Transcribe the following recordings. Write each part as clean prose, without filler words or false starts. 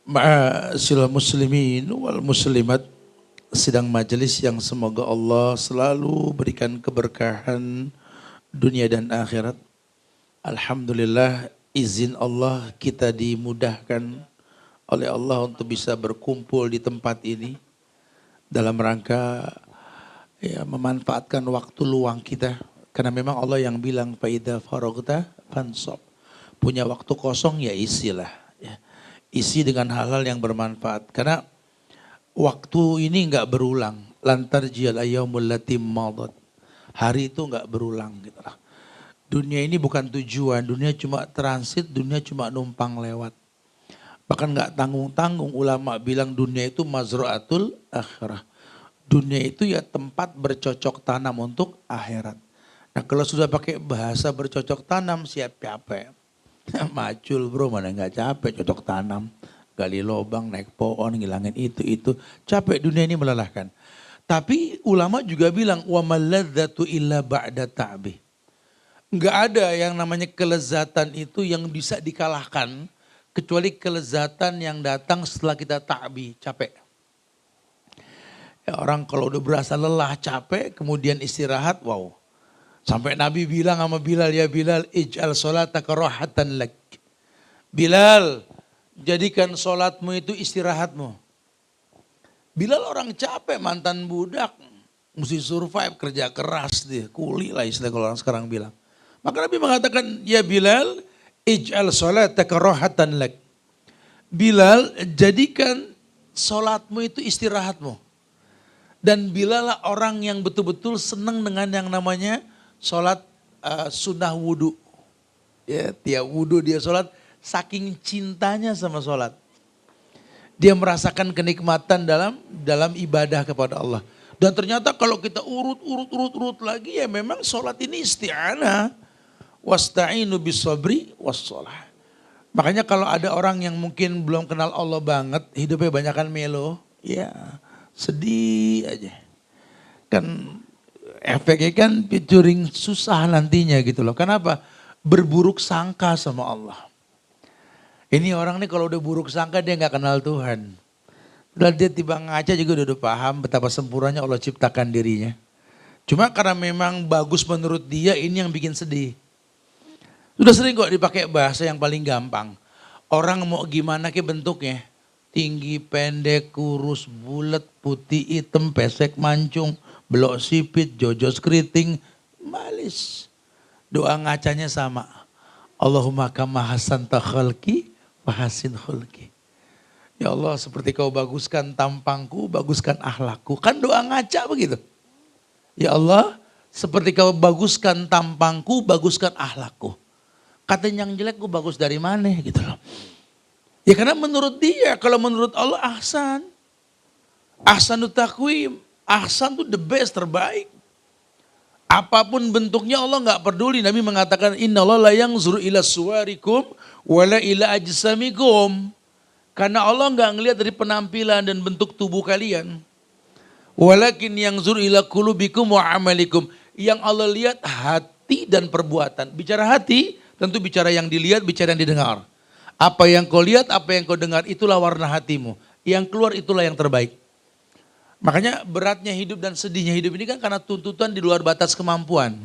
Ma'asyiral muslimin wal muslimat, sidang majelis yang semoga Allah selalu berikan keberkahan dunia dan akhirat. Alhamdulillah, izin Allah kita dimudahkan oleh Allah untuk bisa berkumpul di tempat ini dalam rangka memanfaatkan waktu luang kita. Karena memang Allah yang bilang faida faragta fansab. Punya waktu kosong ya isilah. Ya. Isi dengan hal-hal yang bermanfaat. Karena waktu ini enggak berulang. Lantar jiyal ayyamul lati madat. Hari itu enggak berulang gitu lah. Dunia ini bukan tujuan, dunia cuma transit, dunia cuma numpang lewat. Bahkan enggak tanggung-tanggung ulama bilang dunia itu mazra'atul akhirah. Dunia itu ya tempat bercocok tanam untuk akhirat. Nah kalau sudah pakai bahasa bercocok tanam siap capek. Macul bro, mana enggak capek cocok tanam. Gali lubang, naik pohon, ngilangin itu. Capek, dunia ini melelahkan. Tapi ulama juga bilang, wa maladzatu illa ba'da ta'bi. Enggak ada yang namanya kelezatan itu yang bisa dikalahkan kecuali kelezatan yang datang setelah kita ta'bi, capek. Ya, orang kalau udah berasa lelah, capek, kemudian istirahat, wow. Sampai Nabi bilang sama Bilal, ya Bilal, ij'al sholataka rohatan lak. Bilal, jadikan sholatmu itu istirahatmu. Bilal orang capek, mantan budak, mesti survive, kerja keras dia, kuli lah istilah kalau orang sekarang bilang. Maka Nabi mengatakan, ya Bilal, ij'al sholataka rohatan lak. Bilal, jadikan sholatmu itu istirahatmu. Dan Bilal lah orang yang betul-betul senang dengan yang namanya sholat sunnah wudhu. Ya, tiap wudhu dia sholat, saking cintanya sama sholat. Dia merasakan kenikmatan dalam ibadah kepada Allah. Dan ternyata kalau kita urut lagi ya memang sholat ini isti'anah. Wasta'inu bisabri wassholah. Makanya kalau ada orang yang mungkin belum kenal Allah banget, hidupnya banyakan melo, ya sedih aja. Kan efeknya kan featuring susah nantinya gitu loh. Kenapa? Berburuk sangka sama Allah. Ini orang nih kalau udah buruk sangka dia gak kenal Tuhan. Udah dia tiba ngaca juga udah paham betapa sempurnanya Allah ciptakan dirinya. Cuma karena memang bagus menurut dia ini yang bikin sedih. Sudah sering kok dipakai bahasa yang paling gampang. Orang mau gimana ke bentuknya. Tinggi, pendek, kurus, bulat, putih, hitam, pesek, mancung, belok sipit, jojos keriting, malis. Doa ngacanya sama. Allahumma kama hasanta khalqi wa hasin khulqi. Ya Allah seperti kau baguskan tampangku, baguskan akhlakku. Kan doa ngaca begitu. Ya Allah seperti kau baguskan tampangku, baguskan akhlakku. Katanya yang jelek gue bagus dari mana gitu loh. Ya karena menurut dia, kalau menurut Allah ahsan. Ahsanut taqwim, ahsan itu the best, terbaik. Apapun bentuknya Allah gak peduli. Nabi mengatakan innallaha la yanzuru ila suwarikum wala ila ajsamikum. Karena Allah gak ngelihat dari penampilan dan bentuk tubuh kalian. Walakin yanzuru ila qulubikum wa amalikum. Yang Allah lihat hati dan perbuatan. Bicara hati, tentu bicara yang dilihat, bicara yang didengar. Apa yang kau lihat, apa yang kau dengar, itulah warna hatimu. Yang keluar itulah yang terbaik. Makanya beratnya hidup dan sedihnya hidup ini kan karena tuntutan di luar batas kemampuan.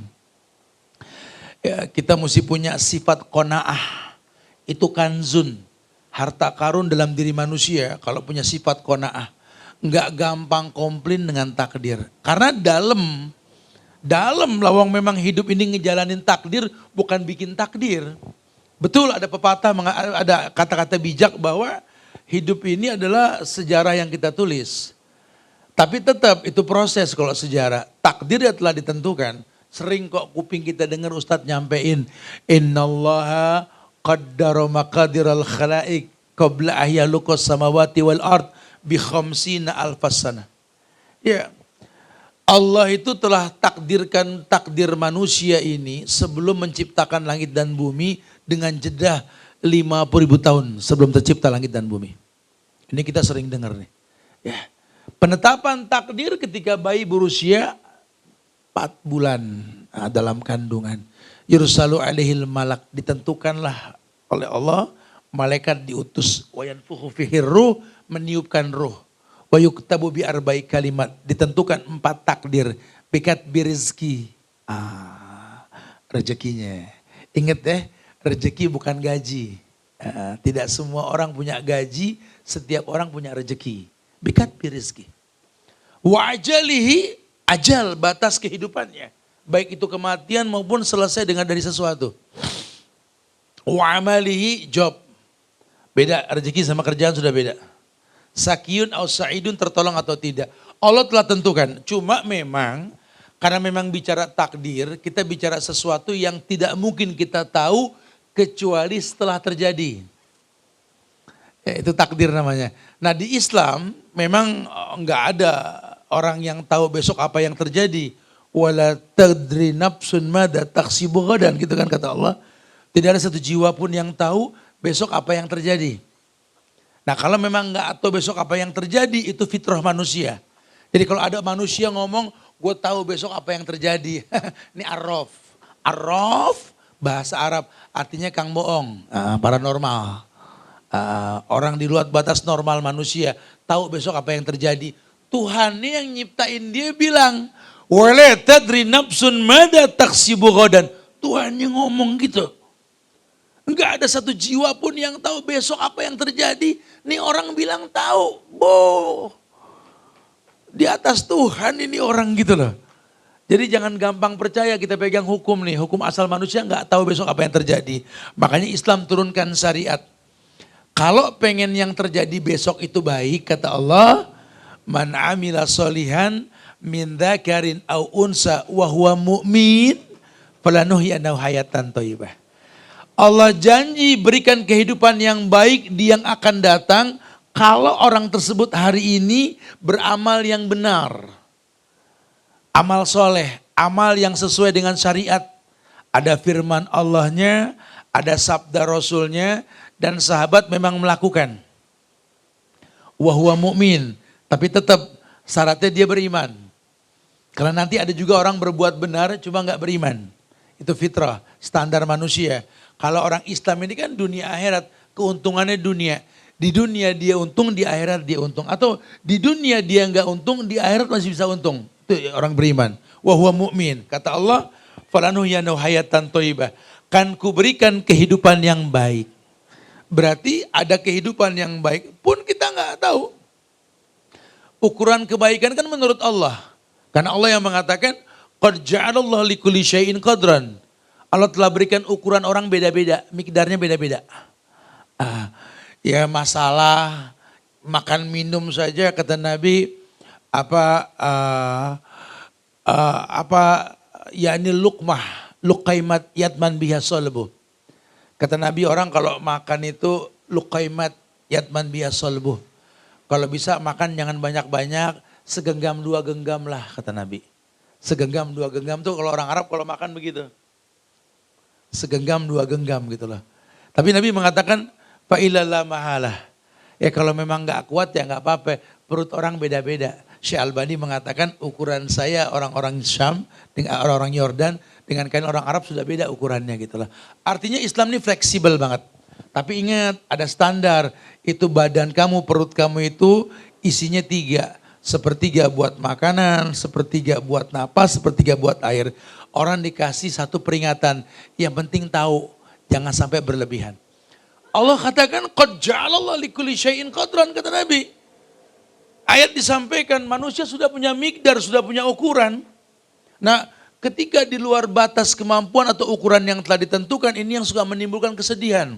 Ya, kita mesti punya sifat qanaah. Itu kanzun. Harta karun dalam diri manusia kalau punya sifat qanaah. Enggak gampang komplain dengan takdir. Karena dalam lawang memang hidup ini ngejalanin takdir bukan bikin takdir. Betul ada pepatah, ada kata-kata bijak bahwa hidup ini adalah sejarah yang kita tulis. Tapi tetap itu proses kalau sejarah. Takdir ya telah ditentukan. Sering kok kuping kita dengar Ustadz nyampein. Innallaha qaddara maqadiral khalaik qabla ahyaluqas samawati wal ard bi khamsina alfasana. Ya. Allah itu telah takdirkan takdir manusia ini sebelum menciptakan langit dan bumi dengan jeda 50.000 tahun sebelum tercipta langit dan bumi. Ini kita sering dengar nih. Ya. Penetapan takdir ketika bayi berusia 4 bulan dalam kandungan. Yursalu alaihil malak, ditentukanlah oleh Allah malaikat diutus wa yanfukhu fihi ruh, meniupkan ruh. Wa yuktabu bi arba'i kalimat, ditentukan 4 takdir, bikat birizki. Rezekinya. Ingat rezeki bukan gaji. Tidak semua orang punya gaji, setiap orang punya rezeki. Bikat birizki. Wa ajalihi, ajal batas kehidupannya. Baik itu kematian maupun selesai dengan dari sesuatu. Wa amalihi, job. Beda, rezeki sama kerjaan sudah beda. Sakiyun au sa'idun, tertolong atau tidak. Allah telah tentukan. Cuma memang, karena memang bicara takdir, kita bicara sesuatu yang tidak mungkin kita tahu kecuali setelah terjadi. Itu takdir namanya. Nah di Islam memang enggak ada orang yang tahu besok apa yang terjadi. Wala tadri nafsun mada taksibu ghadan, gitu kan kata Allah. Tidak ada satu jiwa pun yang tahu besok apa yang terjadi. Nah kalau memang enggak tahu besok apa yang terjadi, itu fitrah manusia. Jadi kalau ada manusia ngomong, gue tahu besok apa yang terjadi. Ini arraf. Arraf bahasa Arab artinya kang bohong, paranormal. Orang di luar batas normal manusia tahu besok apa yang terjadi. Tuhan yang nyiptain dia bilang, wala tadri nafsun mada taksibu ghadan. Tuhan yang ngomong gitu. Enggak ada satu jiwa pun yang tahu besok apa yang terjadi. Nih orang bilang tahu. Di atas Tuhan ini orang gitu loh. Jadi jangan gampang percaya kita pegang hukum nih. Hukum asal manusia enggak tahu besok apa yang terjadi. Makanya Islam turunkan syariat. Kalau pengen yang terjadi besok itu baik, kata Allah, man amila solihan min dzakarin au unsa wa huwa mu'min falanuhyanahu hayatan thayyibah. Allah janji berikan kehidupan yang baik di yang akan datang kalau orang tersebut hari ini beramal yang benar. Amal soleh, amal yang sesuai dengan syariat. Ada firman Allahnya, ada sabda Rasulnya, dan sahabat memang melakukan. Wahuwa mu'min, tapi tetap syaratnya dia beriman. Karena nanti ada juga orang berbuat benar cuma gak beriman. Itu fitrah, standar manusia. Kalau orang Islam ini kan dunia akhirat, keuntungannya dunia. Di dunia dia untung, di akhirat dia untung. Atau di dunia dia enggak untung, di akhirat masih bisa untung. Itu orang beriman. Wa huwa mu'min. Kata Allah, falanuhyanahu hayatan thayyibah. Kan kuberikan kehidupan yang baik. Berarti ada kehidupan yang baik pun kita enggak tahu. Ukuran kebaikan kan menurut Allah. Karena Allah yang mengatakan, qad ja'alallahu likulli syai'in qadran. Allah telah berikan ukuran orang beda-beda, mikdarnya beda-beda. Ya masalah makan minum saja kata Nabi yakni luqaimat yatman biha solbu. Kata Nabi orang kalau makan itu luqaimat yatman biha solbu. Kalau bisa makan jangan banyak-banyak, segenggam 2 genggam lah kata Nabi. Segenggam 2 genggam tuh kalau orang Arab kalau makan begitu. Segenggam 2 genggam gitu loh. Tapi Nabi mengatakan fa'ilala mahalah. Ya kalau memang gak kuat ya gak apa-apa. Perut orang beda-beda. Syekh Albani mengatakan ukuran saya orang-orang Syam dengan orang-orang Yordan dengan kalian orang Arab sudah beda ukurannya gitu loh. Artinya Islam ini fleksibel banget. Tapi ingat ada standar. Itu badan kamu, perut kamu itu isinya 3. Sepertiga buat makanan, sepertiga buat napas, sepertiga buat air. Orang dikasih satu peringatan, yang penting tahu, jangan sampai berlebihan. Allah katakan, qad ja'alallahu likulli syai'in qadran, kata Nabi. Ayat disampaikan, manusia sudah punya mikdar, sudah punya ukuran. Nah, ketika di luar batas kemampuan atau ukuran yang telah ditentukan, ini yang suka menimbulkan kesedihan.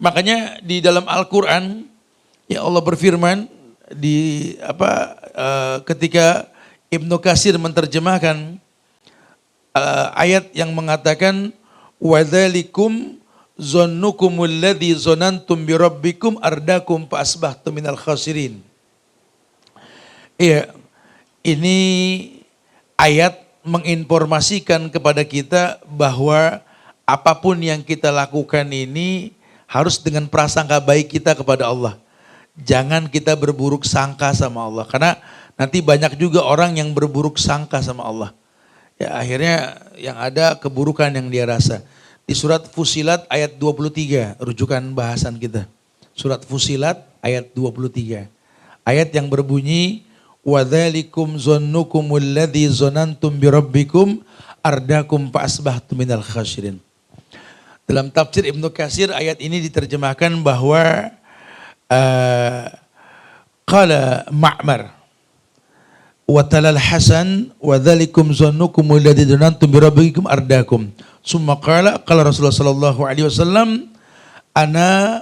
Makanya di dalam Al-Quran, ya Allah berfirman, ketika Ibnu Katsir menerjemahkan ayat yang mengatakan wadzalikum zannukumul ladzi zanantum bi rabbikum ardakum fa asbahtum minal khasirin. Iya, ini ayat menginformasikan kepada kita bahwa apapun yang kita lakukan ini harus dengan prasangka baik kita kepada Allah. Jangan kita berburuk sangka sama Allah. Karena nanti banyak juga orang yang berburuk sangka sama Allah. Ya akhirnya yang ada keburukan yang dia rasa. di surat Fusilat ayat 23, rujukan bahasan kita. Surat Fusilat ayat 23. Ayat yang berbunyi, وَذَلِكُمْ ظَنُّكُمُ الَّذِي ظَنَنْتُمْ بِرَبِّكُمْ أَرْدَاكُمْ فَأَصْبَحْتُمْ مِنَ الْخَاسِرِينَ. Dalam tafsir Ibnu Katsir ayat ini diterjemahkan bahwa qala Ma'mar wa talal Hasan wa dzalikum zannukum alladzi dzanantum bi rabbikum ardakum. Summa qala Rasulullah sallallahu alaihi wasallam ana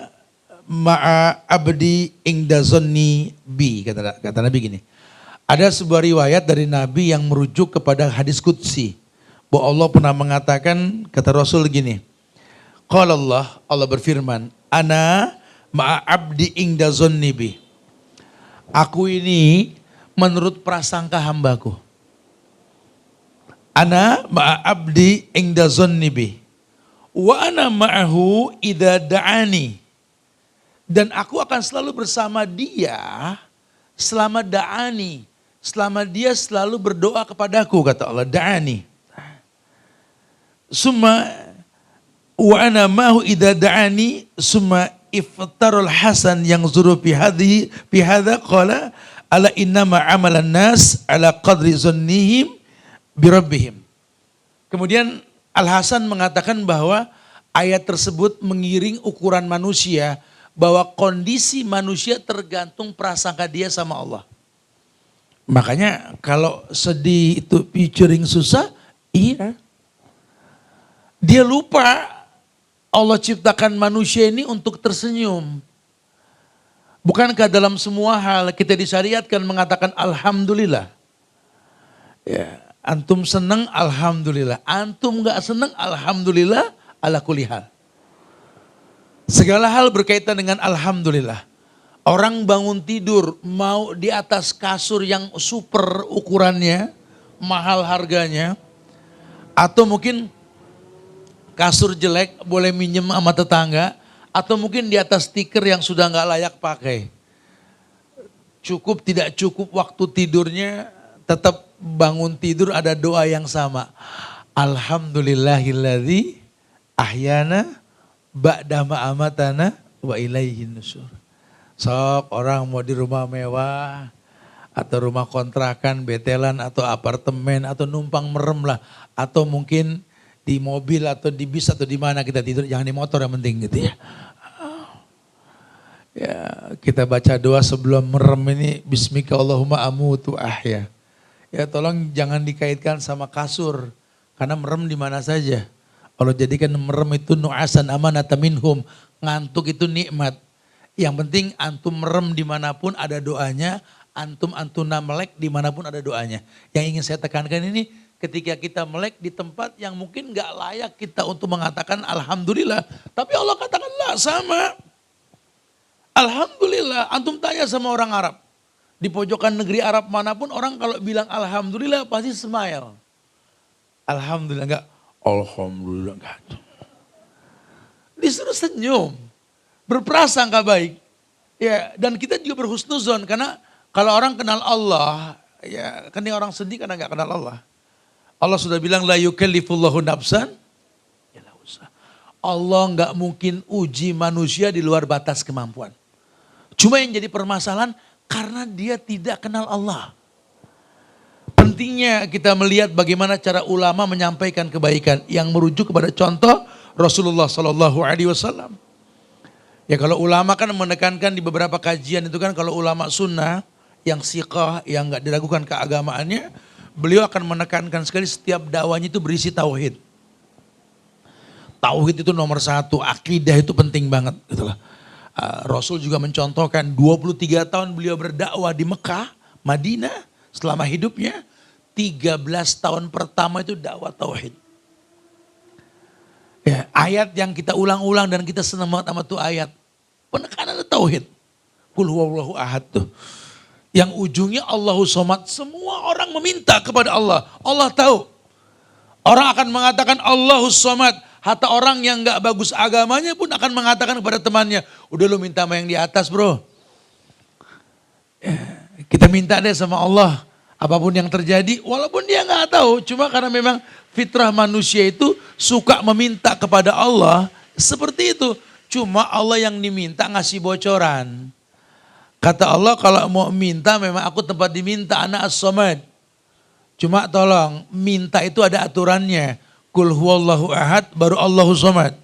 ma'a abdi ingda zanni bi, kata Nabi gini. Ada sebuah riwayat dari Nabi yang merujuk kepada hadis qudsi bahwa Allah pernah mengatakan, kata Rasul gini, qala Allah berfirman, ana ma'a abdi ingda zanni bi. Aku ini menurut prasangka hambaku. Ana ma'a abdi ingda zanni bi. Wa ana ma'ahu idza da'ani. Dan aku akan selalu bersama dia selama da'ani. Selama dia selalu berdoa kepadaku, kata Allah, da'ani. Summa wa ana ma'ahu idza da'ani summa iftarul Hasan yang zuru fi hadha qala ala innama amalan nas ala qadri zannihim bi rabbihim. Kemudian Al Hasan mengatakan bahwa ayat tersebut mengiring ukuran manusia, bahwa kondisi manusia tergantung prasangka dia sama Allah. Makanya kalau sedih itu featuring susah, iya. Dia lupa Allah ciptakan manusia ini untuk tersenyum. Bukankah dalam semua hal kita disyariatkan mengatakan alhamdulillah? Ya, antum senang alhamdulillah, antum enggak senang alhamdulillah ala kulli hal. Segala hal berkaitan dengan alhamdulillah. Orang bangun tidur mau di atas kasur yang super ukurannya, mahal harganya, atau mungkin kasur jelek boleh minjem sama tetangga, atau mungkin di atas stiker yang sudah nggak layak pakai. Cukup tidak cukup waktu tidurnya, tetap bangun tidur ada doa yang sama. Alhamdulillahilladzi ahyana ba'da ma amatana wa ilaihin nusyur. Sok orang mau di rumah mewah atau rumah kontrakan, betelan atau apartemen atau numpang merem lah, atau mungkin di mobil atau di bis atau di mana kita tidur, jangan di motor yang penting gitu ya. Ya, kita baca doa sebelum merem ini, bismika Allahumma amutu ahya. Ya tolong jangan dikaitkan sama kasur, karena merem di mana saja. Allah jadikan merem itu nu'asan amanata minhum, ngantuk itu nikmat. Yang penting antum merem dimanapun ada doanya, antum antuna melek dimanapun ada doanya. Yang ingin saya tekankan ini, ketika kita melek di tempat yang mungkin gak layak kita untuk mengatakan alhamdulillah. Tapi Allah katakan lah sama. Alhamdulillah, antum tanya sama orang Arab. Di pojokan negeri Arab manapun orang kalau bilang alhamdulillah pasti smile. Alhamdulillah enggak, alhamdulillah enggak. Disuruh senyum, berprasangka baik. Ya, dan kita juga berhusnuzon karena kalau orang kenal Allah, ya kan orang sedih karena enggak kenal Allah. Allah sudah bilang la yukallifullahu nafsan illa wus'aha. Allah enggak mungkin uji manusia di luar batas kemampuan. Cuma yang jadi permasalahan karena dia tidak kenal Allah. Pentingnya kita melihat bagaimana cara ulama menyampaikan kebaikan yang merujuk kepada contoh Rasulullah Sallallahu Alaihi Wasallam. Ya kalau ulama kan menekankan di beberapa kajian itu kan, kalau ulama sunnah yang siqah, yang nggak diragukan keagamaannya, beliau akan menekankan sekali setiap dakwanya itu berisi tauhid. Tauhid itu nomor satu, akidah itu penting banget, gitulah. Rasul juga mencontohkan 23 tahun beliau berdakwah di Mekah, Madinah selama hidupnya. 13 tahun pertama itu dakwah tauhid. Ya, ayat yang kita ulang-ulang dan kita senang banget sama tuh ayat. Penekanan tauhid. Qul huwallahu ahad tuh. Yang ujungnya Allahu somad. Semua orang meminta kepada Allah. Allah tahu. Orang akan mengatakan Allahu somad. Hatta orang yang gak bagus agamanya pun akan mengatakan kepada temannya, udah lu minta sama yang di atas bro. Ya, kita minta deh sama Allah, Apapun yang terjadi, walaupun dia nggak tahu, cuma karena memang fitrah manusia itu suka meminta kepada Allah, seperti itu. Cuma Allah yang diminta ngasih bocoran. Kata Allah kalau mau minta memang aku tempat diminta, ana as-samad. Cuma tolong, minta itu ada aturannya. Kul huwallahu ahad, baru Allahu samad.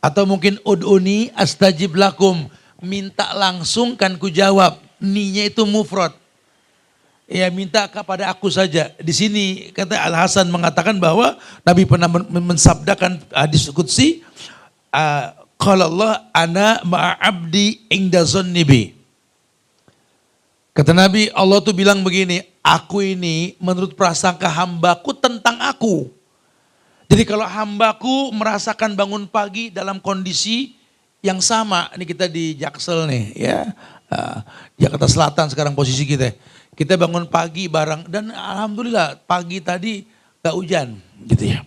Atau mungkin ud'uni astajib lakum. Minta langsung kan ku jawab. Ninya itu mufrad. Ya minta kepada aku saja. Di sini kata Al-Hasan mengatakan bahwa Nabi pernah mensabdakan hadis qudsi, qala Allah ana ma'abdi inda zannibi. Kata Nabi, Allah tuh bilang begini, aku ini menurut prasangka hambaku tentang aku. Jadi kalau hambaku merasakan bangun pagi dalam kondisi yang sama, ini kita di Jaksel nih ya, Jakarta Selatan sekarang posisi kita. Kita bangun pagi bareng dan alhamdulillah pagi tadi gak hujan gitu ya.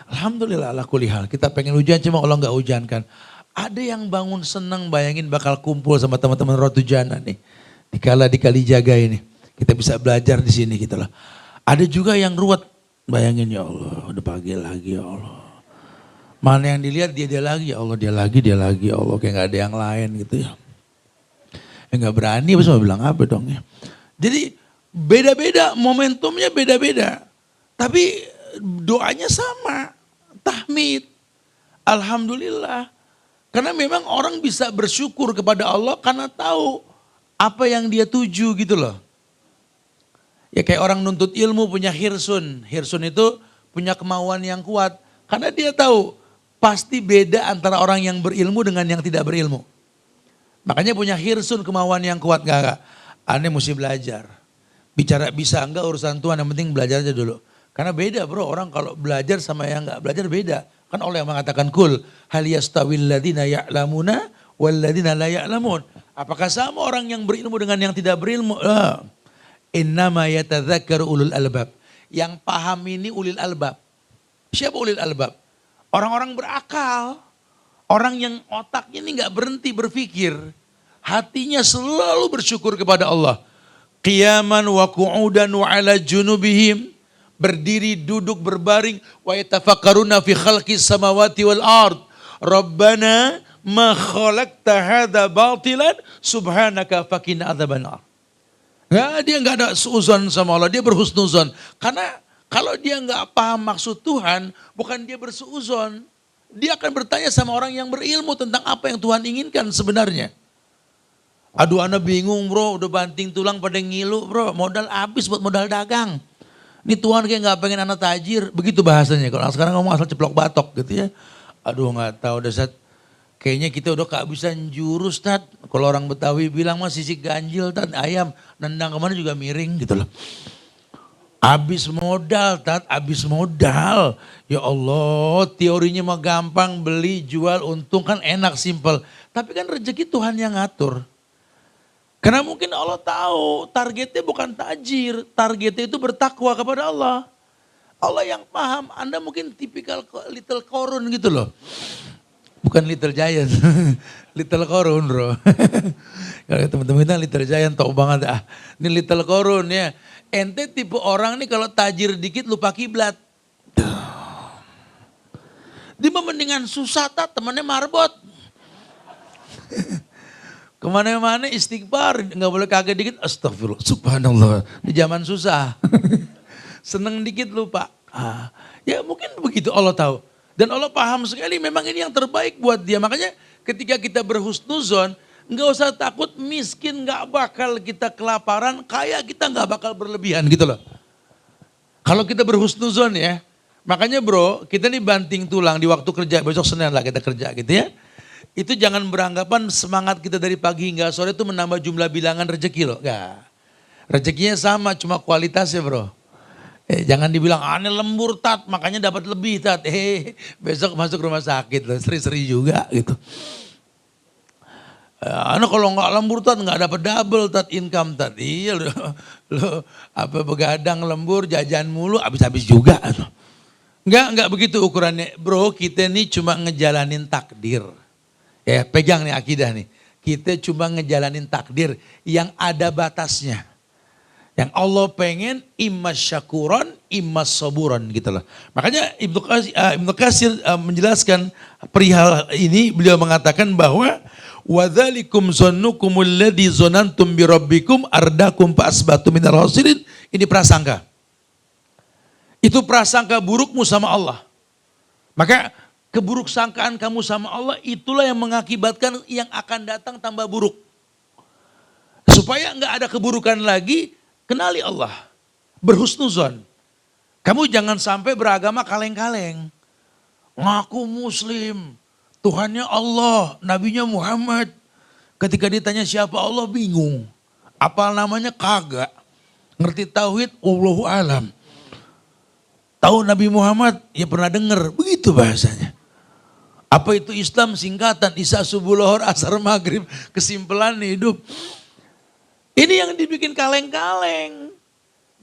Alhamdulillah ala kulli hal. Kita pengen hujan cuma Allah gak hujankan. Ada yang bangun senang bayangin bakal kumpul sama teman-teman Rotu Jana nih. Dikala di Kalijaga ini. Kita bisa belajar di sini gitu lah. Ada juga yang ruwet. Bayangin ya Allah udah pagi lagi ya Allah. Mana yang dilihat dia lagi ya Allah, dia lagi ya Allah. Kayak gak ada yang lain gitu ya. Gak berani apa sama bilang apa dong ya. Jadi beda-beda, momentumnya beda-beda. Tapi doanya sama, tahmid, alhamdulillah. Karena memang orang bisa bersyukur kepada Allah karena tahu apa yang dia tuju gitu loh. Ya kayak orang nuntut ilmu punya hirsun. Hirsun itu punya kemauan yang kuat. Karena dia tahu pasti beda antara orang yang berilmu dengan yang tidak berilmu. Makanya punya hirsun kemauan yang kuat gak? Aneh mesti belajar. Bicara bisa enggak urusan Tuhan, yang penting belajar aja dulu. Karena beda bro, orang kalau belajar sama yang enggak belajar beda. Kan Allah yang mengatakan kul hal yastawil ladzina ya'lamuna wal ladzina la ya'lamun. Apakah sama orang yang berilmu dengan yang tidak berilmu? Innama yatadzakkaru ulul albab. Yang paham ini ulil albab. Siapa ulil albab? Orang-orang berakal. Orang yang otaknya ini enggak berhenti berpikir. Hatinya selalu bersyukur kepada Allah. Qiyaman wa qu'udan wa ala junubihim. Berdiri, duduk, berbaring. Wa yatafakkaruna fi khalqis samawati wal ard. Rabbana ma khalaqta hadha batilan subhanaka faqina adzabannar. Dia enggak ada suuzon sama Allah, dia berhusnuzon. Karena kalau dia enggak paham maksud Tuhan, bukan dia bersuuzon. Dia akan bertanya sama orang yang berilmu tentang apa yang Tuhan inginkan sebenarnya. Aduh anak bingung bro, udah banting tulang pada ngilu bro, modal habis buat modal dagang. Ini Tuhan kayak gak pengen anak tajir, begitu bahasanya. Kalau sekarang ngomong asal ceplok batok gitu ya. Aduh gak tahu dasar, kayaknya kita udah kehabisan jurus tat. Kalau orang Betawi bilang mah sisik ganjil tat, ayam nendang kemana juga miring gitu loh. Habis modal tat, habis modal. Ya Allah, teorinya mah gampang, beli, jual, untung kan enak, simpel. Tapi kan rezeki Tuhan yang ngatur. Karena mungkin Allah tahu targetnya bukan tajir, targetnya itu bertakwa kepada Allah. Allah yang paham, Anda mungkin tipikal little korun gitu loh. Bukan little giant, little korun bro. Kalau teman-teman kita little giant tau banget ah. Ini little korun ya. Ente tipe orang nih kalau tajir dikit lupa kiblat. Dia mendingan susah tat, temannya marbot. Kemana-mana istighfar, nggak boleh kaget dikit, astagfirullah, subhanallah. Di zaman susah, seneng dikit lupa. Ya mungkin begitu Allah tahu. Dan Allah paham sekali memang ini yang terbaik buat dia. Makanya ketika kita berhusnuzon, nggak usah takut miskin nggak bakal kita kelaparan, kaya kita nggak bakal berlebihan gitu loh. Kalau kita berhusnuzon ya, makanya bro kita nih banting tulang di waktu kerja, besok Senin lah kita kerja gitu ya. Itu jangan beranggapan semangat kita dari pagi hingga sore itu menambah jumlah bilangan rezeki loh. Enggak. Rezekinya sama cuma kualitasnya bro. Jangan dibilang aneh lembur tat makanya dapat lebih tat. Besok masuk rumah sakit loh, seri-seri juga gitu. Anak kalau nggak lembur tat nggak dapat double tat income tat. Iya lo apa begadang lembur jajan mulu habis-habis juga. Enggak begitu ukurannya. Bro kita ini cuma ngejalanin takdir. Ya pegang nih akidah nih. Kita cuma ngejalanin takdir yang ada batasnya. Yang Allah pengen imma syakuran, imma saburan gitu loh. Makanya Ibnu Katsir menjelaskan perihal ini, beliau mengatakan bahwa wadzalikum zannukumul ladzi zanantum bi rabbikum ardakum fa asbatu minal khasirin. Ini prasangka. Itu prasangka burukmu sama Allah. Maka keburuk sangkaan kamu sama Allah itulah yang mengakibatkan yang akan datang tambah buruk. Supaya enggak ada keburukan lagi, kenali Allah, berhusnuzon. Kamu jangan sampai beragama kaleng-kaleng. Ngaku muslim, Tuhannya Allah, nabinya Muhammad. Ketika ditanya siapa Allah bingung. Apal namanya kagak. Ngerti tauhid, Allahu alam. Tahu Nabi Muhammad, ya pernah dengar, begitu bahasanya. Apa itu Islam? Singkatan, Isya subuh lohor asar maghrib, kesimpulan hidup. Ini yang dibikin kaleng-kaleng.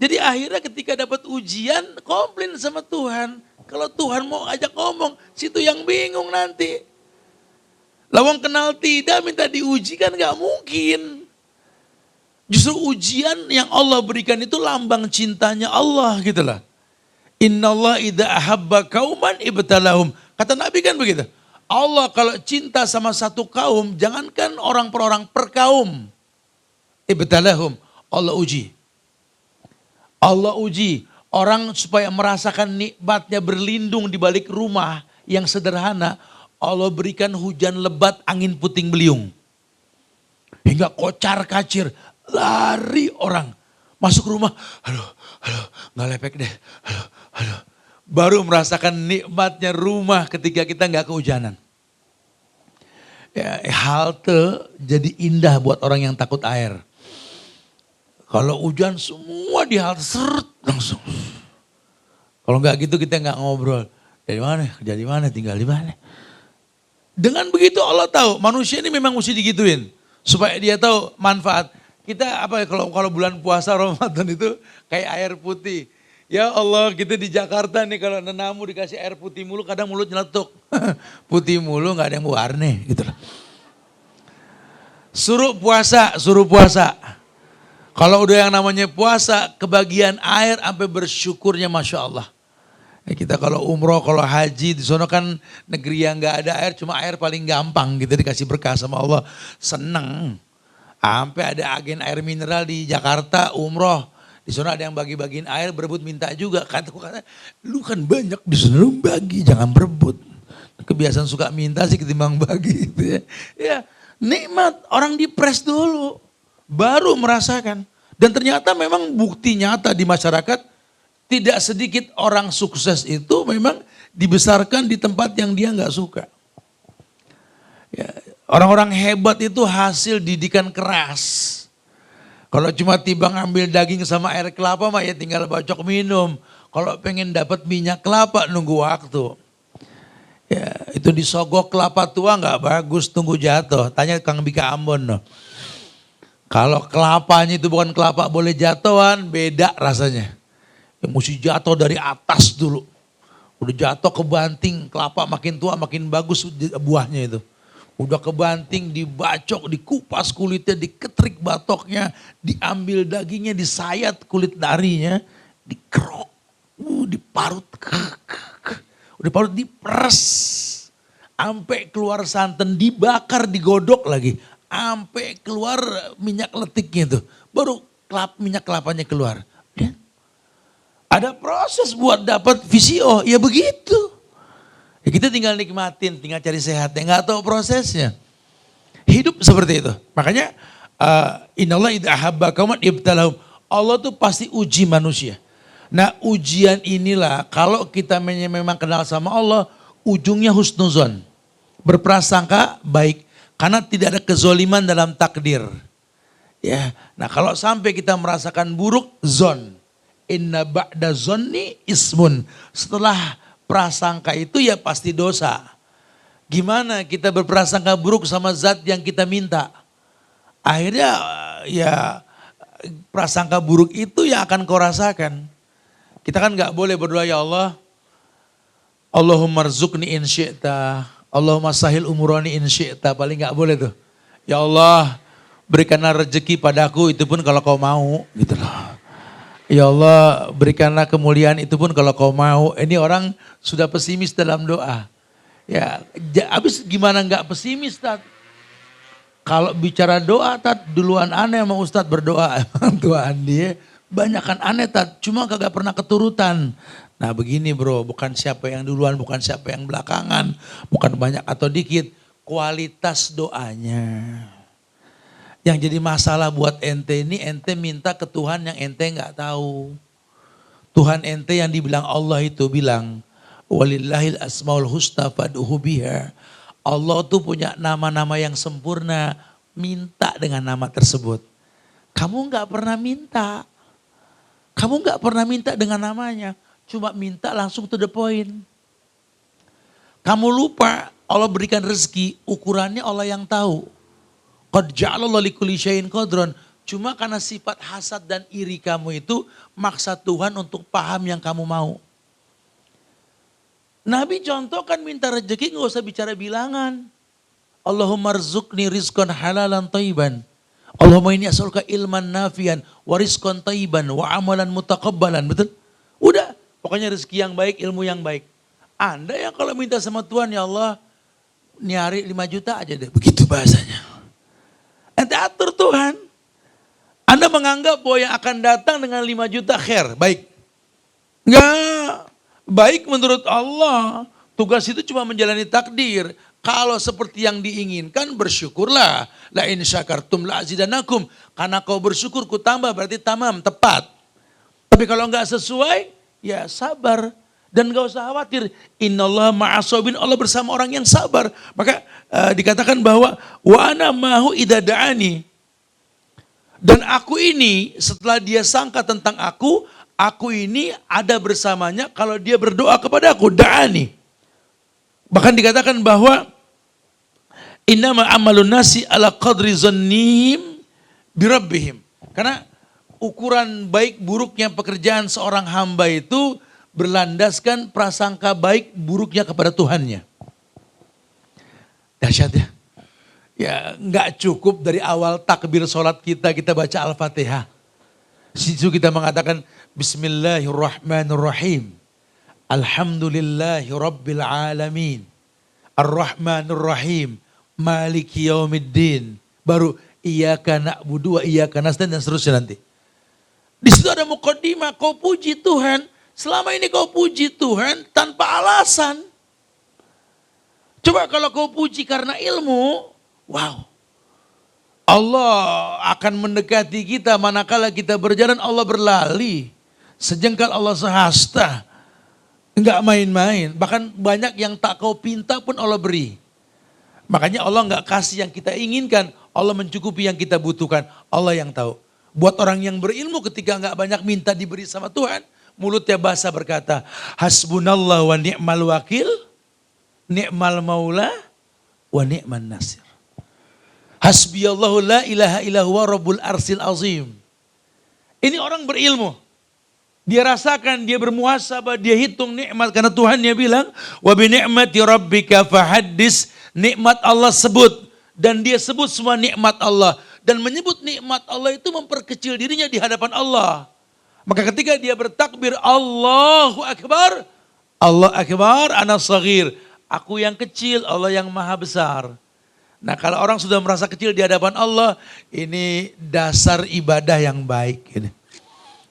Jadi akhirnya ketika dapat ujian, komplain sama Tuhan. Kalau Tuhan mau ajak ngomong, situ yang bingung nanti. Lawang kenal tidak, minta diuji kan gak mungkin. Justru ujian yang Allah berikan itu lambang cintanya Allah gitu lah. Innallah idza ahabba qauman ibtalahum. Kata Nabi kan begitu. Allah kalau cinta sama satu kaum, jangankan orang per orang, per kaum. Ibtalahum, Allah uji. Allah uji orang supaya merasakan nikmatnya berlindung di balik rumah yang sederhana. Allah berikan hujan lebat, angin puting beliung. Hingga kocar kacir, lari orang. Masuk rumah, halo, gak lepek deh, halo. Baru merasakan nikmatnya rumah ketika kita gak kehujanan. Ya, halte jadi indah buat orang yang takut air. Kalau hujan semua di halte seret langsung. Kalau gak gitu kita gak ngobrol. Dari mana, kerja di mana, tinggal di mana. Dengan begitu Allah tahu manusia ini memang mesti digituin. Supaya dia tahu manfaat. Kita apa ya kalau bulan puasa Ramadan itu kayak air putih. Ya Allah kita di Jakarta nih kalau nenamu dikasih air putih mulu kadang mulut nyeletuk. Putih mulu gak ada yang warna gitu loh. Suruh puasa. Kalau udah yang namanya puasa kebagian air sampai bersyukurnya Masya Allah. Ya kita kalau umroh, kalau haji di sana kan negeri yang gak ada air cuma air paling gampang gitu dikasih berkah sama Allah. Seneng. Sampai ada agen air mineral di Jakarta umroh. Di sana ada yang bagi-bagiin air berebut minta juga. Kata lu kan banyak di sana lu bagi jangan berebut. Kebiasaan suka minta sih ketimbang bagi gitu ya. Ya nikmat orang dipres dulu. Baru merasakan. Dan ternyata memang bukti nyata di masyarakat. Tidak sedikit orang sukses itu memang dibesarkan di tempat yang dia gak suka. Ya, orang-orang hebat itu hasil didikan keras. Kalau cuma tiba ngambil daging sama air kelapa mah ya tinggal bacok minum. Kalau pengen dapat minyak kelapa nunggu waktu. Ya, itu disogok kelapa tua nggak bagus, tunggu jatuh. Tanya Kang Bika Ambon. No. Kalau kelapanya itu bukan kelapa boleh jatuhan, beda rasanya. Ya, mesti jatuh dari atas dulu. Udah jatuh kebanting, kelapa makin tua makin bagus buahnya itu. Udah kebanting, dibacok, dikupas kulitnya, diketrik batoknya, diambil dagingnya, disayat kulit darinya, dikerok, diparut, udah parut diperes, sampai keluar santan, dibakar, digodok lagi, sampai keluar minyak letiknya itu, baru minyak kelapanya keluar. Ya. Ada proses buat dapat VCO, ya begitu. Ya kita tinggal nikmatin, tinggal cari sehatnya, nggak tahu prosesnya. Hidup seperti itu. Makanya innallah idza ahabba qauman ibtalahum. Allah tuh pasti uji manusia. Nah ujian inilah kalau kita memang kenal sama Allah, ujungnya husnuzon. Berprasangka baik karena tidak ada kezoliman dalam takdir. Ya. Nah kalau sampai kita merasakan buruk, zon. Inna ba'da zonni ismun. Setelah prasangka itu ya pasti dosa. Gimana kita berprasangka buruk sama zat yang kita minta. Akhirnya ya prasangka buruk itu yang akan kau rasakan. Kita kan gak boleh berdoa ya Allah. Allahumma rzuqni in syi'ta. Allahumma sahil umurani in syi'ta. Paling gak boleh tuh. Ya Allah berikanlah rezeki padaku itu pun kalau kau mau gitu loh. Ya Allah, berikanlah kemuliaan itu pun kalau kau mau. Ini orang sudah pesimis dalam doa. Ya, habis gimana nggak pesimis, Tat? Kalau bicara doa, Tat, duluan aneh sama Ustadz berdoa. Emang Tuhan dia banyakan aneh, Tat. Cuma kagak pernah keturutan. Nah begini bro, bukan siapa yang duluan, bukan siapa yang belakangan. Bukan banyak atau dikit. Kualitas doanya. Yang jadi masalah buat ente ini, ente minta ke Tuhan yang ente nggak tahu. Tuhan ente yang dibilang Allah itu bilang, walillahil asmaul husna fad'uhu biha. Allah tuh punya nama-nama yang sempurna, minta dengan nama tersebut. Kamu nggak pernah minta. Kamu nggak pernah minta dengan namanya, cuma minta langsung to the point. Kamu lupa Allah berikan rezeki, ukurannya Allah yang tahu. Qad ja'alallahu likulli syai'in qadran. Cuma karena sifat hasad dan iri kamu itu maksa Tuhan untuk paham yang kamu mau. Nabi contohkan minta rezeki nggak usah bicara bilangan. Allahumma rzuqni rizqan halalan thayyiban. Allahumma inni as'aluka ilman nafian wa rizqan thayyiban wa amalan mutaqabbalan. Betul? Udah, pokoknya rezeki yang baik, ilmu yang baik. Anda yang kalau minta sama Tuhan, ya Allah, nyari 5 juta aja deh. Begitu bahasanya. Ente atur Tuhan. Anda menganggap bahwa yang akan datang dengan 5 juta khair, baik. Enggak. Baik menurut Allah. Tugas itu cuma menjalani takdir. Kalau seperti yang diinginkan bersyukurlah. La in syakartum la azidanakum. Karena kau bersyukur ku tambah berarti tamam, tepat. Tapi kalau enggak sesuai, ya sabar. Dan gak usah khawatir. Innallaha ma'as-sabirin, Allah bersama orang yang sabar. Maka dikatakan bahwa wa ana mahu idza da'ani. Dan aku ini setelah dia sangka tentang aku ini ada bersamanya kalau dia berdoa kepada aku, da'ani. Bahkan dikatakan bahwa innama amalun nasi ala qadri zannihim birabbihim. Karena ukuran baik buruknya pekerjaan seorang hamba itu berlandaskan prasangka baik buruknya kepada Tuhannya. Dahsyat ya. Ya nggak cukup dari awal takbir sholat kita baca Al-Fatihah. Situ kita mengatakan Bismillahirrahmanirrahim. Alhamdulillahi Rabbil Alamin. Ar-Rahmanir Rahim. Maliki Yaumiddin. Baru iyyaka na'budu wa iyyaka nasta'in dan seterusnya nanti. Di situ ada muqaddimah, kau puji Tuhan. Selama ini kau puji Tuhan tanpa alasan. Coba kalau kau puji karena ilmu, wow. Allah akan mendekati kita manakala kita berjalan, Allah berlali. Sejengkal Allah sehasta. Enggak main-main. Bahkan banyak yang tak kau pinta pun Allah beri. Makanya Allah enggak kasih yang kita inginkan. Allah mencukupi yang kita butuhkan. Allah yang tahu. Buat orang yang berilmu ketika enggak banyak minta diberi sama Tuhan. Mulutnya basah berkata, hasbunallah wa ni'mal wakil, ni'mal maula, wa ni'man nasir. Hasbiyallahu la ilaha illahu rabbul arsil azim. Ini orang berilmu. Dia rasakan, dia bermuhasabah, dia hitung nikmat. Karena Tuhan dia bilang, wa bi ni'mati rabbika fahaddis. Nikmat Allah sebut. Dan dia sebut semua nikmat Allah. Dan menyebut nikmat Allah itu memperkecil dirinya di hadapan Allah. Maka ketika dia bertakbir Allahu Akbar, Allah Akbar, ana saghir. Aku yang kecil, Allah yang maha besar. Nah kalau orang sudah merasa kecil di hadapan Allah, ini dasar ibadah yang baik.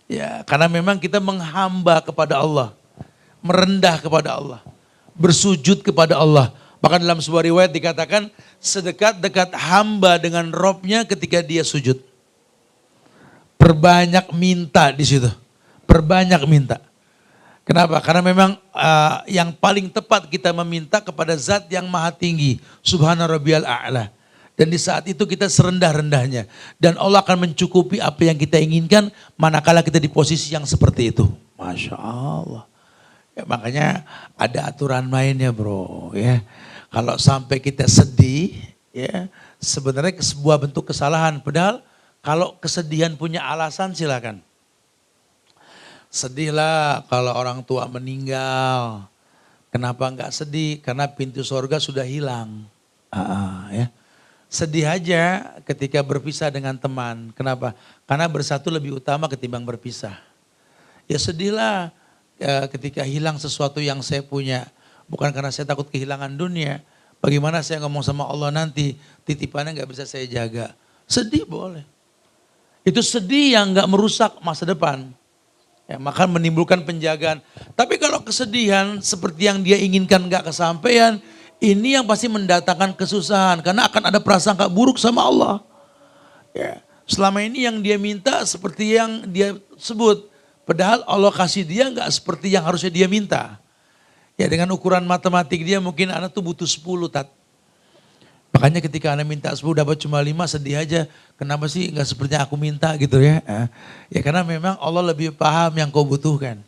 Ya, karena memang kita menghamba kepada Allah, merendah kepada Allah, bersujud kepada Allah. Bahkan dalam sebuah riwayat dikatakan sedekat-dekat hamba dengan Robnya ketika dia sujud. Perbanyak minta di situ, perbanyak minta. Kenapa? Karena memang yang paling tepat kita meminta kepada Zat yang Maha Tinggi, Subhana Rabbiyal A'la. Dan di saat itu kita serendah-rendahnya. Dan Allah akan mencukupi apa yang kita inginkan manakala kita di posisi yang seperti itu. Masya Allah. Ya, makanya ada aturan mainnya bro. Ya, kalau sampai kita sedih, ya sebenarnya sebuah bentuk kesalahan. Padahal kalau kesedihan punya alasan silakan. Sedihlah kalau orang tua meninggal. Kenapa enggak sedih? Karena pintu surga sudah hilang. Ya. Sedih aja ketika berpisah dengan teman. Kenapa? Karena bersatu lebih utama ketimbang berpisah. Ya sedihlah ketika hilang sesuatu yang saya punya. Bukan karena saya takut kehilangan dunia. Bagaimana saya ngomong sama Allah nanti, titipannya gak bisa saya jaga. Sedih boleh. Itu sedih yang gak merusak masa depan. Ya, maka menimbulkan penjagaan. Tapi kalau kesedihan seperti yang dia inginkan gak kesampaian, ini yang pasti mendatangkan kesusahan. Karena akan ada prasangka buruk sama Allah. Ya, selama ini yang dia minta seperti yang dia sebut. Padahal Allah kasih dia gak seperti yang harusnya dia minta. Ya dengan ukuran matematik dia mungkin anak tuh butuh 10 tat. Makanya ketika anak minta 10 dapat cuma 5 sedih aja. Kenapa sih gak seperti yang aku minta gitu ya. Ya karena memang Allah lebih paham yang kau butuhkan.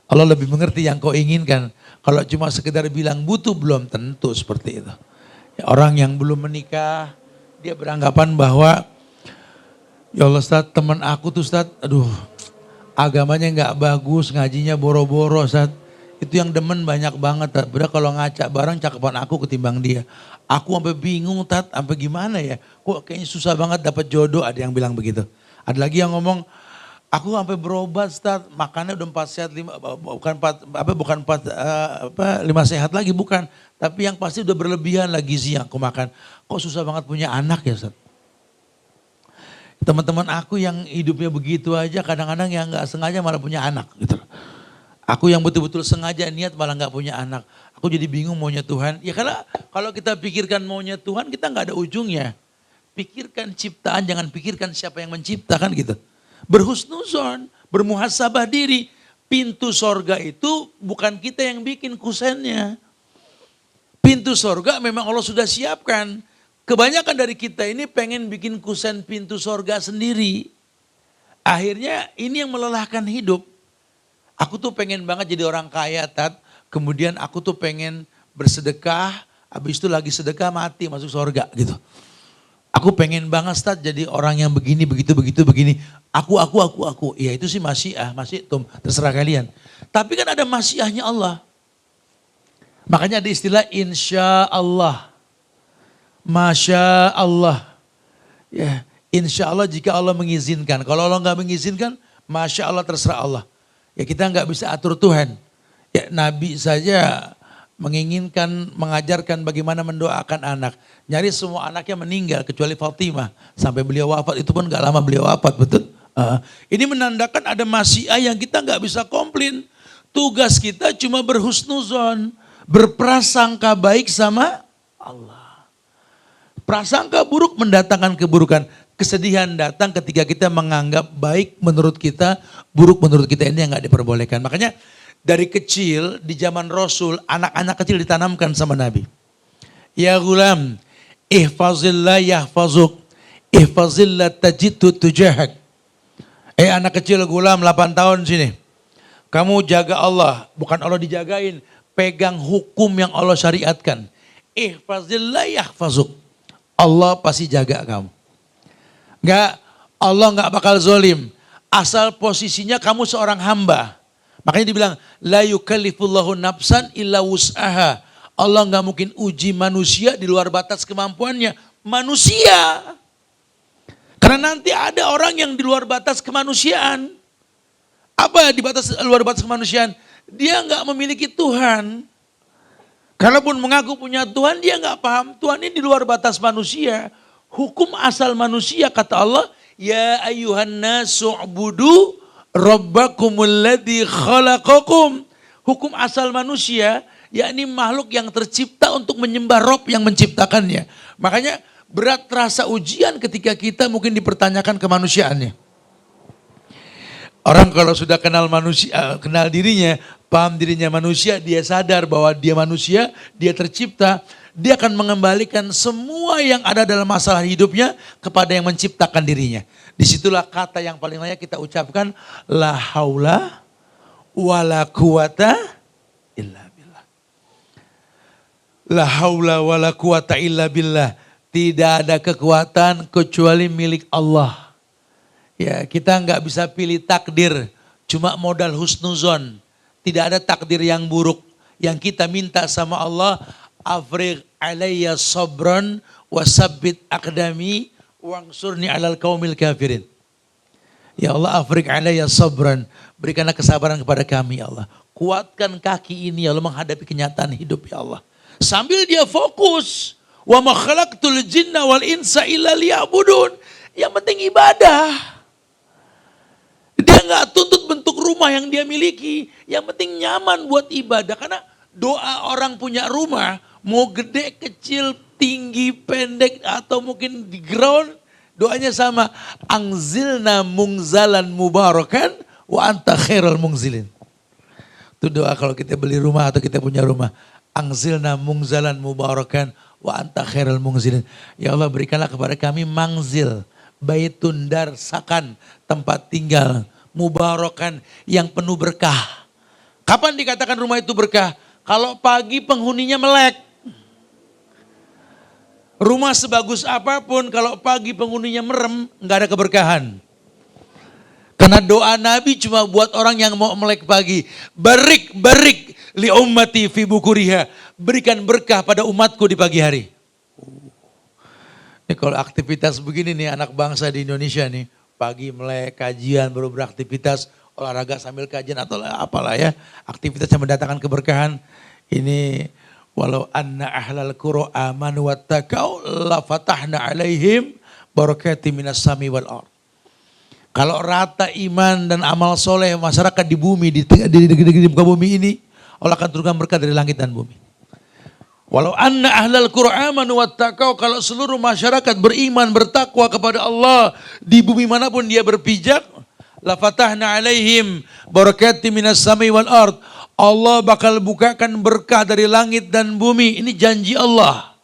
Allah lebih mengerti yang kau inginkan. Kalau cuma sekedar bilang butuh belum tentu seperti itu. Ya, orang yang belum menikah dia beranggapan bahwa ya Allah Ustaz teman aku tuh Ustaz aduh agamanya gak bagus ngajinya boro-boro Ustaz. Itu yang demen banyak banget Tat. Padahal kalau ngaca barang cakepan aku ketimbang dia. Aku sampai bingung Tat, sampai gimana ya. Kok kayaknya susah banget dapat jodoh, ada yang bilang begitu. Ada lagi yang ngomong, aku sampai berobat Tat, makannya udah 4 sehat, 5, bukan 5 sehat lagi, bukan. Tapi yang pasti udah berlebihan lagi gizi yang aku makan. Kok susah banget punya anak ya Tat. Teman-teman aku yang hidupnya begitu aja kadang-kadang yang gak sengaja malah punya anak gitu. Aku yang betul-betul sengaja niat malah gak punya anak. Aku jadi bingung maunya Tuhan. Ya karena kalau kita pikirkan maunya Tuhan kita gak ada ujungnya. Pikirkan ciptaan jangan pikirkan siapa yang menciptakan gitu. Berhusnuzon, bermuhasabah diri. Pintu sorga itu bukan kita yang bikin kusennya. Pintu sorga memang Allah sudah siapkan. Kebanyakan dari kita ini pengen bikin kusen pintu sorga sendiri. Akhirnya ini yang melelahkan hidup. Aku tuh pengen banget jadi orang kaya Tat. Kemudian aku tuh pengen bersedekah. Habis itu lagi sedekah mati masuk surga gitu. Aku pengen banget Tat jadi orang yang begini, begitu, begini. Aku. Ya itu sih masyiah, terserah kalian. Tapi kan ada masyiahnya Allah. Makanya ada istilah insya Allah. Masya Allah. Ya, insya Allah jika Allah mengizinkan. Kalau Allah nggak mengizinkan, masya Allah terserah Allah. Ya kita nggak bisa atur Tuhan. Ya Nabi saja menginginkan, mengajarkan bagaimana mendoakan anak. Nyaris semua anaknya meninggal kecuali Fatimah. Sampai beliau wafat itu pun gak lama beliau wafat betul. Ini menandakan ada masyiah yang kita gak bisa komplain. Tugas kita cuma berhusnuzon. Berprasangka baik sama Allah. Prasangka buruk mendatangkan keburukan. Kesedihan datang ketika kita menganggap baik menurut kita, buruk menurut kita ini yang gak diperbolehkan. Makanya dari kecil di zaman Rasul, anak-anak kecil ditanamkan sama Nabi. Ya gulam, ihfazillah yahfazuk, ihfazillah tajidhu tujahak. Anak kecil gulam 8 tahun sini. Kamu jaga Allah, bukan Allah dijagain. Pegang hukum yang Allah syariatkan. Ihfazillah yahfazuk. Allah pasti jaga kamu. Allah enggak bakal zolim. Asal posisinya kamu seorang hamba. Makanya dibilang, la yukallifullahu nafsan illa wus'aha. Allah enggak mungkin uji manusia di luar batas kemampuannya. Manusia. Karena nanti ada orang yang di luar batas kemanusiaan. Apa di luar batas kemanusiaan? Dia enggak memiliki Tuhan. Kalaupun mengaku punya Tuhan, dia enggak paham Tuhan ini di luar batas manusia. Hukum asal manusia kata Allah, ya ayyuhan nasu'budu rabbakumul ladzi khalaqakum. Hukum asal manusia, yakni makhluk yang tercipta untuk menyembah Rabb yang menciptakannya. Makanya berat terasa ujian ketika kita mungkin dipertanyakan kemanusiaannya. Orang kalau sudah kenal manusia, kenal dirinya, paham dirinya manusia, dia sadar bahwa dia manusia, dia tercipta, dia akan mengembalikan semua yang ada dalam masalah hidupnya kepada yang menciptakan dirinya. Disitulah kata yang paling layak kita ucapkan, la haula wala quwata illa billah. La haula wala quwata illa billah. Tidak ada kekuatan kecuali milik Allah. Ya, kita nggak bisa pilih takdir, cuma modal husnuzon. Tidak ada takdir yang buruk. Yang kita minta sama Allah, afrigh alayya sabran wasabbit aqdami wangsurni alal qaumil kafirin. Ya Allah, afrik alayya sabran. Berikanlah kesabaran kepada kami ya Allah. Kuatkan kaki ini ya Allah menghadapi kenyataan hidup ya Allah. Sambil dia fokus. Wa ma khalaqtul jinna wal insa illa liya'budun. Yang penting ibadah. Dia nggak tuntut bentuk rumah yang dia miliki. Yang penting nyaman buat ibadah. Karena doa orang punya rumah, mau gede, kecil, tinggi, pendek, atau mungkin di ground, doanya sama. Angzilna mungzalan mubarakan wa anta khairal mungzilin. Itu doa kalau kita beli rumah atau kita punya rumah. Angzilna mungzalan mubarakan wa anta khairal mungzilin. Ya Allah, berikanlah kepada kami mangzil, baitun dar sakan, tempat tinggal mubarakan yang penuh berkah. Kapan dikatakan rumah itu berkah? Kalau pagi penghuninya melek. Rumah sebagus apapun kalau pagi penghuninya merem, nggak ada keberkahan. Karena doa Nabi cuma buat orang yang mau melek pagi. Barik li ummati fi bukuriha. Berikan berkah pada umatku di pagi hari. Ini kalau aktivitas begini nih anak bangsa di Indonesia nih. Pagi melek, kajian, baru beraktivitas, olahraga sambil kajian atau apalah ya. Aktivitas yang mendatangkan keberkahan. Ini walau anna ahlal qura amanu wattaqau la fatahna alaihim barakati minas sami wal ard. Kalau rata iman dan amal soleh masyarakat di bumi, di muka bumi ini, Allah akan turunkan berkah dari langit dan bumi. Walau anna ahlal qura amanu wattaqau, kalau seluruh masyarakat beriman bertakwa kepada Allah di bumi manapun dia berpijak, la fatahna alaihim barakati minas sami wal ard. Allah bakal bukakan berkah dari langit dan bumi. Ini janji Allah.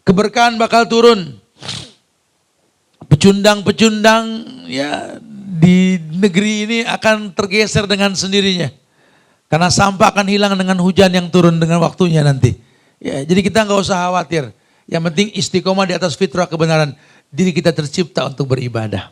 Keberkahan bakal turun. Pecundang-pecundang ya di negeri ini akan tergeser dengan sendirinya. Karena sampah akan hilang dengan hujan yang turun dengan waktunya nanti. Ya, jadi kita nggak usah khawatir. Yang penting istiqomah di atas fitrah kebenaran. Diri kita tercipta untuk beribadah.